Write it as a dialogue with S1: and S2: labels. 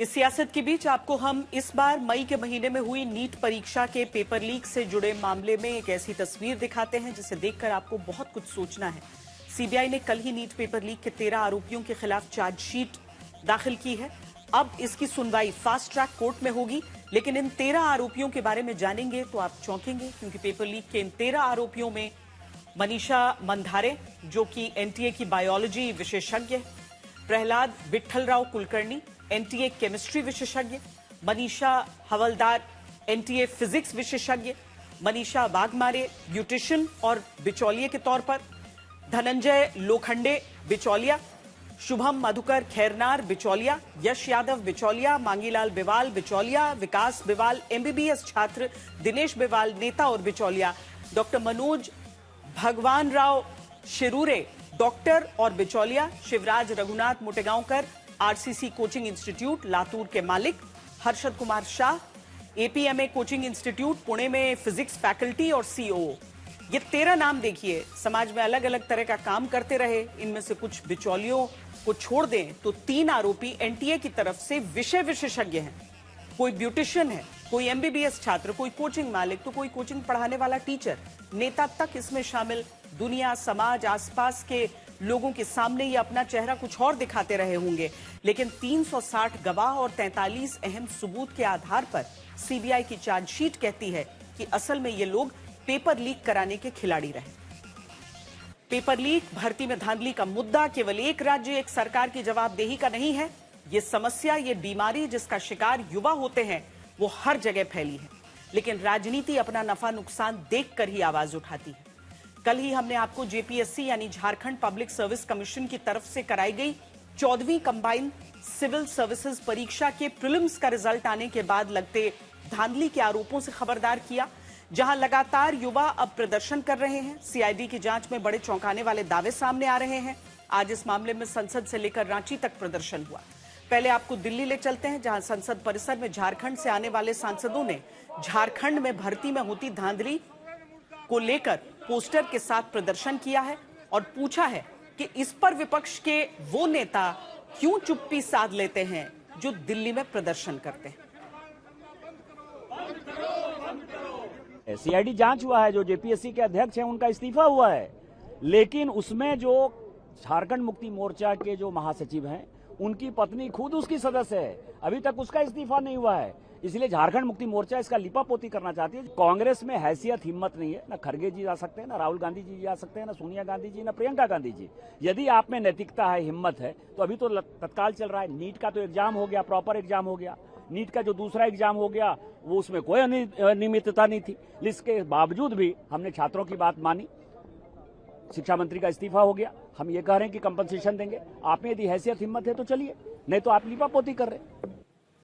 S1: इस सियासत के बीच आपको हम इस बार मई के महीने में हुई नीट परीक्षा के पेपर लीक से जुड़े मामले में एक ऐसी तस्वीर दिखाते हैं जिसे देखकर आपको बहुत कुछ सोचना है। सीबीआई ने कल ही नीट पेपर लीक के 13 आरोपियों के खिलाफ चार्जशीट दाखिल की है। अब इसकी सुनवाई फास्ट ट्रैक कोर्ट में होगी, लेकिन इन 13 आरोपियों के बारे में जानेंगे तो आप चौंकेंगे, क्योंकि पेपर लीक के इन 13 आरोपियों में मनीषा मंधारे, जो कि एनटीए की बायोलॉजी विशेषज्ञ, प्रहलाद विट्ठलराव कुलकर्णी, एनटीए केमिस्ट्री विशेषज्ञ, मनीषा हवलदार, एनटीए फिजिक्स विशेषज्ञ, मनीषा वाघमारे, ब्यूटिशियन और बिचौलिए के तौर पर, धनंजय लोखंडे बिचौलिया, शुभम मधुकर खैरनार बिचौलिया, यश यादव बिचौलिया, मांगीलाल बिवाल बिचौलिया, विकास बिवाल एमबीबीएस छात्र, दिनेश बिवाल नेता और बिचौलिया, डॉक्टर मनोज भगवान राव शिरूरे डॉक्टर और बिचौलिया, Shivraj Raghunath Motegaonkar RCC coaching institute Latur के मालिक, हर्षद कुमार शाह एपीएमए कोचिंग इंस्टीट्यूट पुणे में फिजिक्स फैकल्टी और सीओओ। ये 13 नाम देखिए, समाज में अलग अलग तरह का काम करते रहे। इनमें से कुछ बिचौलियों को छोड़ दें तो 3 आरोपी एनटीए की तरफ से विषय विशेषज्ञ हैं। कोई ब्यूटिशियन है, कोई एमबीबीएस छात्र, कोई कोचिंग मालिक, तो कोई कोचिंग पढ़ाने वाला टीचर, नेता तक इसमें शामिल। दुनिया, समाज, आसपास के लोगों के सामने ये अपना चेहरा कुछ और दिखाते रहे होंगे, लेकिन 360 गवाह और 43 अहम सबूत के आधार पर सीबीआई की चार्जशीट कहती है कि असल में ये लोग पेपर लीक कराने के खिलाड़ी रहे। पेपर लीक, भर्ती में धांधली का मुद्दा केवल एक राज्य, एक सरकार की जवाबदेही का नहीं है। ये समस्या, ये बीमारी जिसका शिकार युवा होते हैं, वो हर जगह फैली है, लेकिन राजनीति अपना नफा नुकसान देखकर ही आवाज उठाती है। कल ही हमने आपको जेपीएससी यानी झारखंड पब्लिक सर्विस कमीशन की तरफ से कराई गई 14वीं कंबाइंड सिविल सर्विसेज परीक्षा के प्रीलिम्स का रिजल्ट आने के बाद लगते धांधली के आरोपों से खबरदार किया, जहां लगातार युवा अब प्रदर्शन कर रहे हैं। सीआईडी की जांच में बड़े चौंकाने वाले दावे सामने आ रहे हैं। आज इस मामले में संसद से लेकर रांची तक प्रदर्शन हुआ। पहले आपको दिल्ली ले चलते हैं, जहां संसद परिसर में झारखंड से आने वाले सांसदों ने झारखंड में भर्ती में होती धांधली को लेकर पोस्टर के साथ प्रदर्शन किया है और पूछा है कि इस पर विपक्ष के वो नेता क्यों चुप्पी साध लेते हैं जो दिल्ली में प्रदर्शन करते हैं।
S2: सीआईडी जांच हुआ है, जो जेपीएससी के अध्यक्ष हैं उनका इस्तीफा हुआ है, लेकिन उसमें जो झारखंड मुक्ति मोर्चा के जो महासचिव हैं उनकी पत्नी खुद उसकी सदस्य है, अभी तक उसका इस्तीफा नहीं हुआ है। इसलिए झारखंड मुक्ति मोर्चा इसका लिपापोती करना चाहती है। कांग्रेस में हैसियत, हिम्मत नहीं है, ना खड़गे जी जा सकते हैं, ना राहुल गांधी जी जा सकते हैं, ना सोनिया गांधी जी, ना प्रियंका गांधी जी। यदि आप में नैतिकता है, हिम्मत है, तो अभी तो तत्काल चल रहा है। नीट का तो एग्जाम हो गया, प्रॉपर एग्जाम हो गया। नीट का जो दूसरा एग्जाम हो गया वो उसमें कोई अनियमितता नहीं थी। इसके बावजूद भी हमने छात्रों की बात मानी, शिक्षा मंत्री का इस्तीफा हो गया। हम ये कह रहे हैं कि कंपनसेशन देंगे। आप में यदि हैसियत, हिम्मत है तो चलिए, नहीं तो आप लिपापोती कर रहे हैं।